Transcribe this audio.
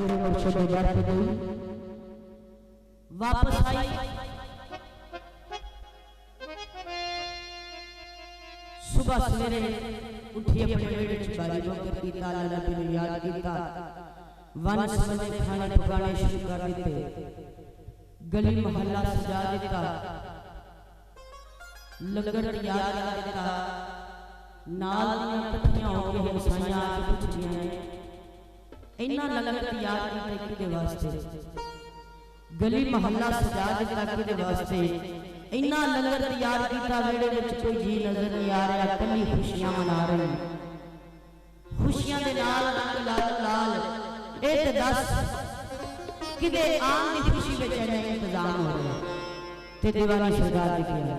पीर मुर्शिद दर पे गई, वापस आई, सुबह सवेरे उठी अपने बेड़े च बारी बकर की ताला नबी ने याद किया, वन समझे खाने पकाने शुरू कर दिते, गली मोहल्ला सजा दिता, लंगर तैयार कर दिता, नाल दियां कट्ठियां हो के हमसाइयां आके पुछदियां ने इन्ना लंगर तैयार कीता किदे वास्ते, गली मोहल्ला सजा दिता किदे वास्ते, इन्ना लंगर तैयार किया वेड़े विच कोई जी नजर नहीं आ रहा, कली खुशियां मना रही, खुशियां दे नाल रंग लाल लाल, ए ते दस किदे आम दी खुशी विच इंतजाम हो रहा ते दीवानी सरदार ने किया।